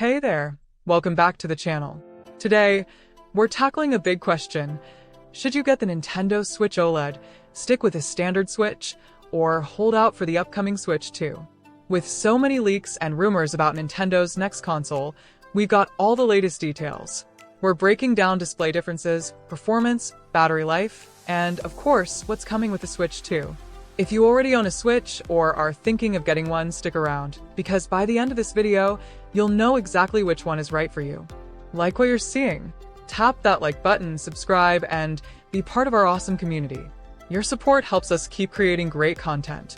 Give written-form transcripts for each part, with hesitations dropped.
Hey there, welcome back to the channel. Today, we're tackling a big question. Should you get the Nintendo Switch OLED, stick with a standard Switch, or hold out for the upcoming Switch 2? With so many leaks and rumors about Nintendo's next console, we got all the latest details. We're breaking down display differences, performance, battery life, and of course, what's coming with the Switch 2. If you already own a Switch or are thinking of getting one, stick around, because by the end of this video, you'll know exactly which one is right for you. Like what you're seeing? Tap that like button, subscribe, and be part of our awesome community. Your support helps us keep creating great content.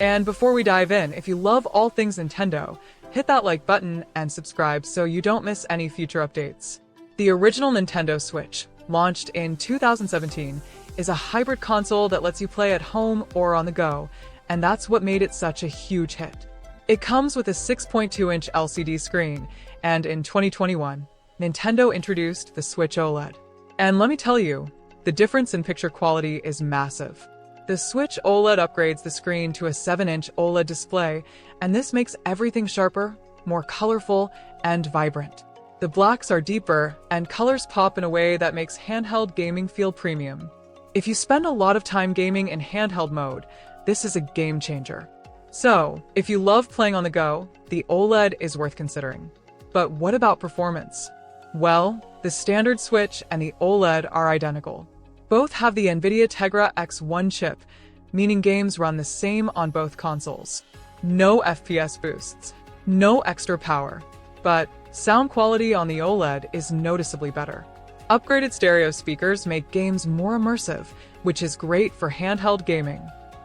And before we dive in, if you love all things Nintendo, hit that like button and subscribe so you don't miss any future updates. The original Nintendo Switch, launched in 2017, is a hybrid console that lets you play at home or on the go, and that's what made it such a huge hit. It comes with a 6.2-inch LCD screen, and in 2021, Nintendo introduced the Switch OLED. And let me tell you, the difference in picture quality is massive. The Switch OLED upgrades the screen to a 7-inch OLED display, and this makes everything sharper, more colorful, and vibrant. The blacks are deeper, and colors pop in a way that makes handheld gaming feel premium. If you spend a lot of time gaming in handheld mode, this is a game changer. So, if you love playing on the go, the OLED is worth considering. But what about performance? Well, the standard Switch and the OLED are identical. Both have the NVIDIA Tegra X1 chip, meaning games run the same on both consoles. No FPS boosts, no extra power, but sound quality on the OLED is noticeably better. Upgraded stereo speakers make games more immersive, which is great for handheld gaming.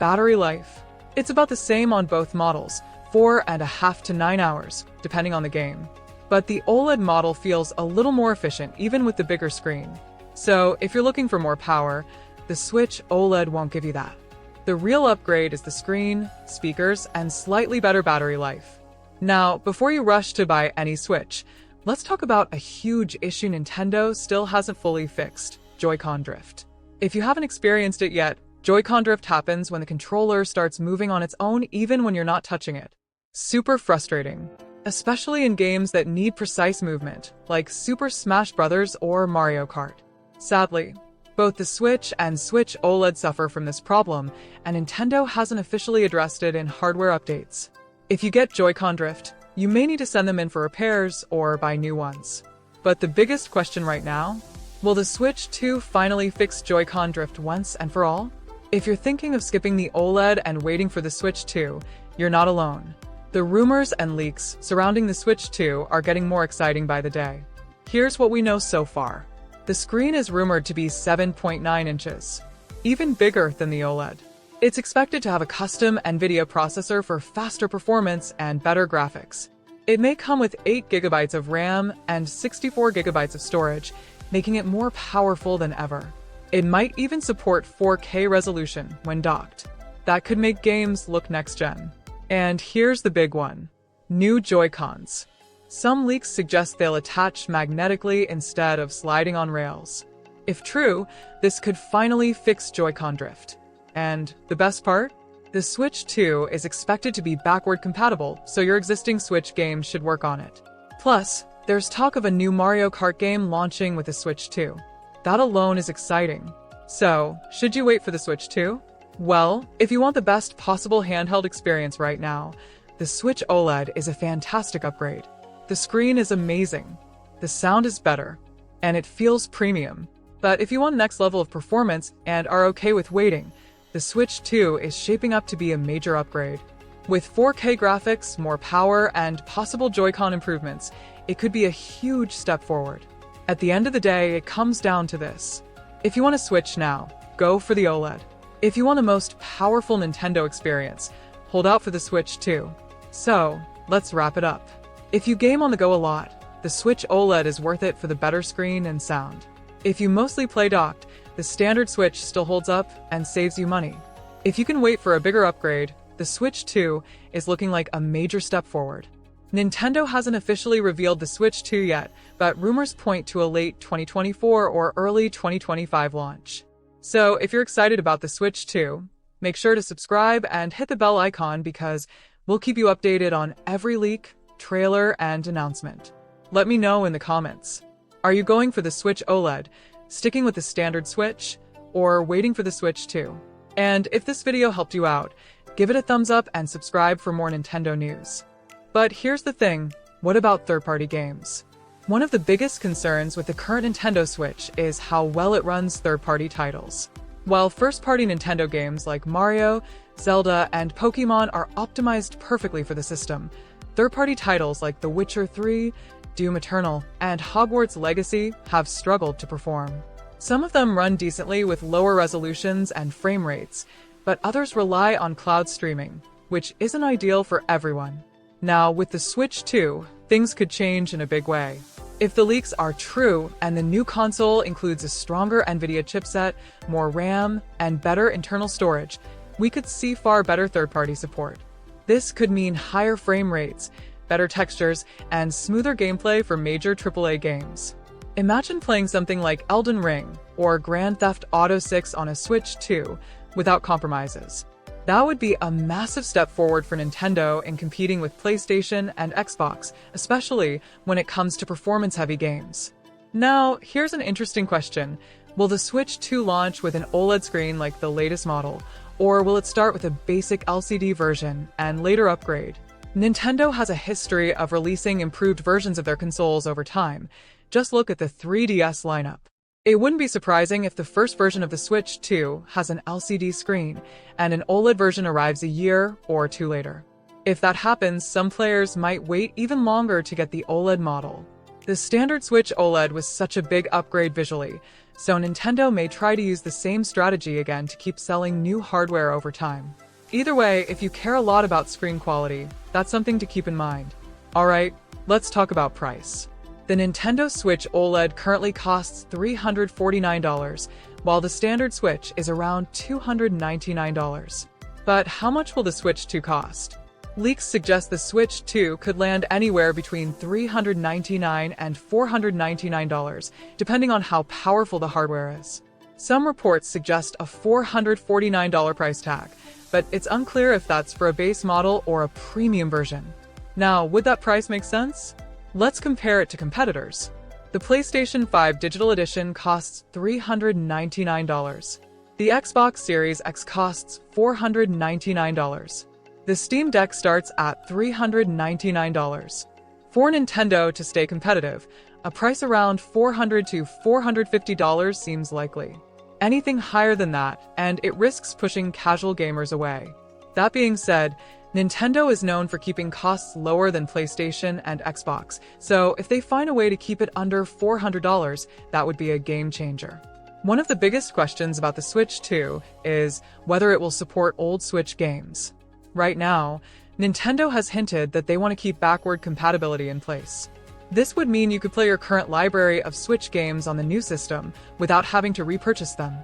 Battery life. It's about the same on both models, 4.5 to 9 hours, depending on the game. But the OLED model feels a little more efficient even with the bigger screen. So if you're looking for more power, the Switch OLED won't give you that. The real upgrade is the screen, speakers, and slightly better battery life. Now, before you rush to buy any Switch, let's talk about a huge issue Nintendo still hasn't fully fixed: Joy-Con drift. If you haven't experienced it yet, Joy-Con drift happens when the controller starts moving on its own even when you're not touching it. Super frustrating, especially in games that need precise movement, like Super Smash Bros. Or Mario Kart. Sadly, both the Switch and Switch OLED suffer from this problem, and Nintendo hasn't officially addressed it in hardware updates. If you get Joy-Con drift, you may need to send them in for repairs or buy new ones. But the biggest question right now? Will the Switch 2 finally fix Joy-Con drift once and for all? If you're thinking of skipping the OLED and waiting for the Switch 2, you're not alone. The rumors and leaks surrounding the Switch 2 are getting more exciting by the day. Here's what we know so far. The screen is rumored to be 7.9 inches, even bigger than the OLED. It's expected to have a custom NVIDIA processor for faster performance and better graphics. It may come with 8 GB of RAM and 64 GB of storage, making it more powerful than ever. It might even support 4K resolution when docked. That could make games look next-gen. And here's the big one: new Joy-Cons. Some leaks suggest they'll attach magnetically instead of sliding on rails. If true, this could finally fix Joy-Con drift. And the best part? The Switch 2 is expected to be backward compatible, so your existing Switch games should work on it. Plus, there's talk of a new Mario Kart game launching with the Switch 2. That alone is exciting. So, should you wait for the Switch 2? Well, if you want the best possible handheld experience right now, the Switch OLED is a fantastic upgrade. The screen is amazing, the sound is better, and it feels premium. But if you want next level of performance and are okay with waiting, the Switch 2 is shaping up to be a major upgrade. With 4K graphics, more power, and possible Joy-Con improvements, it could be a huge step forward. At the end of the day, it comes down to this. If you want to Switch now, go for the OLED. If you want the most powerful Nintendo experience, hold out for the Switch 2. So, let's wrap it up. If you game on the go a lot, the Switch OLED is worth it for the better screen and sound. If you mostly play docked, the standard Switch still holds up and saves you money. If you can wait for a bigger upgrade, the Switch 2 is looking like a major step forward. Nintendo hasn't officially revealed the Switch 2 yet, but rumors point to a late 2024 or early 2025 launch. So if you're excited about the Switch 2, make sure to subscribe and hit the bell icon because we'll keep you updated on every leak, trailer and announcement? Let me know in the comments. Are you going for the Switch OLED, sticking with the standard Switch, or waiting for the Switch 2? And if this video helped you out, give it a thumbs up and subscribe for more Nintendo news. But here's the thing, what about third-party games? One of the biggest concerns with the current Nintendo Switch is how well it runs third-party titles. While first-party Nintendo games like Mario, Zelda, and Pokémon are optimized perfectly for the system, third-party titles like The Witcher 3, Doom Eternal, and Hogwarts Legacy have struggled to perform. Some of them run decently with lower resolutions and frame rates, but others rely on cloud streaming, which isn't ideal for everyone. Now, with the Switch 2, things could change in a big way. If the leaks are true and the new console includes a stronger NVIDIA chipset, more RAM, and better internal storage, we could see far better third-party support. This could mean higher frame rates, better textures, and smoother gameplay for major AAA games. Imagine playing something like Elden Ring or Grand Theft Auto 6 on a Switch 2 without compromises. That would be a massive step forward for Nintendo in competing with PlayStation and Xbox, especially when it comes to performance-heavy games. Now, here's an interesting question. Will the Switch 2 launch with an OLED screen like the latest model, or will it start with a basic LCD version and later upgrade? Nintendo has a history of releasing improved versions of their consoles over time. Just look at the 3DS lineup. It wouldn't be surprising if the first version of the Switch 2 has an LCD screen and an OLED version arrives a year or two later. If that happens, some players might wait even longer to get the OLED model. The standard Switch OLED was such a big upgrade visually, so Nintendo may try to use the same strategy again to keep selling new hardware over time. Either way, if you care a lot about screen quality, that's something to keep in mind. Alright, let's talk about price. The Nintendo Switch OLED currently costs $349, while the standard Switch is around $299. But how much will the Switch 2 cost? Leaks suggest the Switch 2 could land anywhere between $399 and $499, depending on how powerful the hardware is. Some reports suggest a $449 price tag, but it's unclear if that's for a base model or a premium version. Now, would that price make sense? Let's compare it to competitors. The PlayStation 5 Digital Edition costs $399. The Xbox Series X costs $499. The Steam Deck starts at $399. For Nintendo to stay competitive, a price around $400 to $450 seems likely. Anything higher than that, and it risks pushing casual gamers away. That being said, Nintendo is known for keeping costs lower than PlayStation and Xbox, so if they find a way to keep it under $400, that would be a game changer. One of the biggest questions about the Switch 2 is whether it will support old Switch games. Right now, Nintendo has hinted that they want to keep backward compatibility in place. This would mean you could play your current library of Switch games on the new system without having to repurchase them.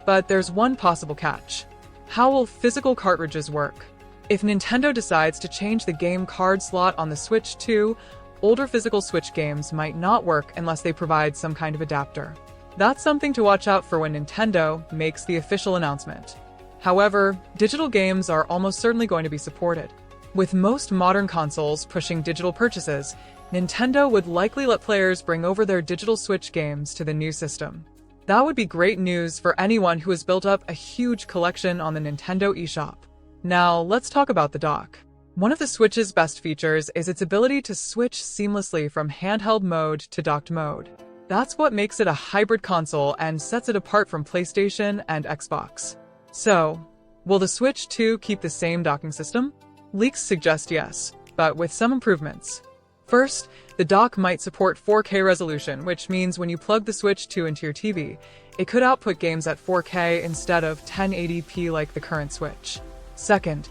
But there's one possible catch. How will physical cartridges work? If Nintendo decides to change the game card slot on the Switch 2, older physical Switch games might not work unless they provide some kind of adapter. That's something to watch out for when Nintendo makes the official announcement. However, digital games are almost certainly going to be supported. With most modern consoles pushing digital purchases, Nintendo would likely let players bring over their digital Switch games to the new system. That would be great news for anyone who has built up a huge collection on the Nintendo eShop. Now, let's talk about the dock. One of the Switch's best features is its ability to switch seamlessly from handheld mode to docked mode. That's what makes it a hybrid console and sets it apart from PlayStation and Xbox. So, will the Switch 2 keep the same docking system? Leaks suggest yes, but with some improvements. First, the dock might support 4K resolution, which means when you plug the Switch 2 into your TV, it could output games at 4K instead of 1080p like the current Switch. Second,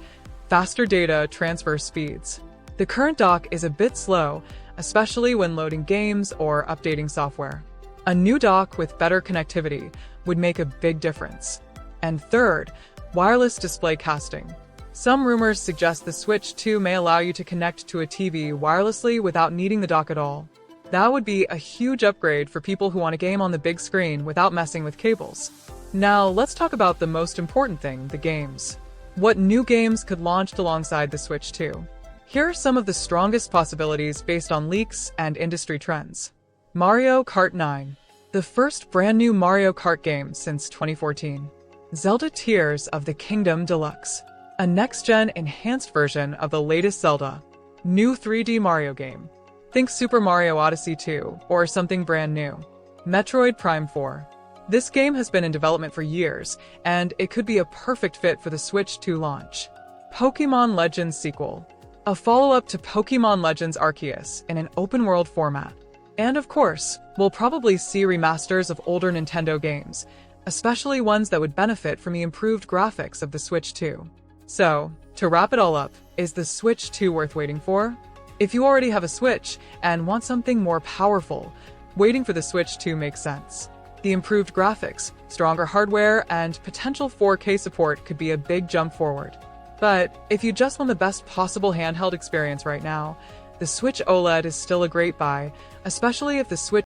faster data transfer speeds. The current dock is a bit slow, especially when loading games or updating software. A new dock with better connectivity would make a big difference. And third, wireless display casting. Some rumors suggest the Switch 2 may allow you to connect to a TV wirelessly without needing the dock at all. That would be a huge upgrade for people who want to game on the big screen without messing with cables. Now, let's talk about the most important thing, the games. What new games could launch alongside the Switch 2? Here are some of the strongest possibilities based on leaks and industry trends. Mario Kart 9, the first brand new Mario Kart game since 2014. Zelda Tears of the Kingdom Deluxe, a next-gen enhanced version of the latest Zelda. New 3D Mario game. Think Super Mario Odyssey 2 or something brand new. Metroid Prime 4. This game has been in development for years, and it could be a perfect fit for the Switch 2 launch. Pokémon Legends sequel, a follow-up to Pokémon Legends Arceus in an open-world format. And of course, we'll probably see remasters of older Nintendo games, especially ones that would benefit from the improved graphics of the Switch 2. So, to wrap it all up, is the Switch 2 worth waiting for? If you already have a Switch and want something more powerful, waiting for the Switch 2 makes sense. The improved graphics, stronger hardware, and potential 4K support could be a big jump forward. But if you just want the best possible handheld experience right now, the Switch OLED is still a great buy, especially if the Switch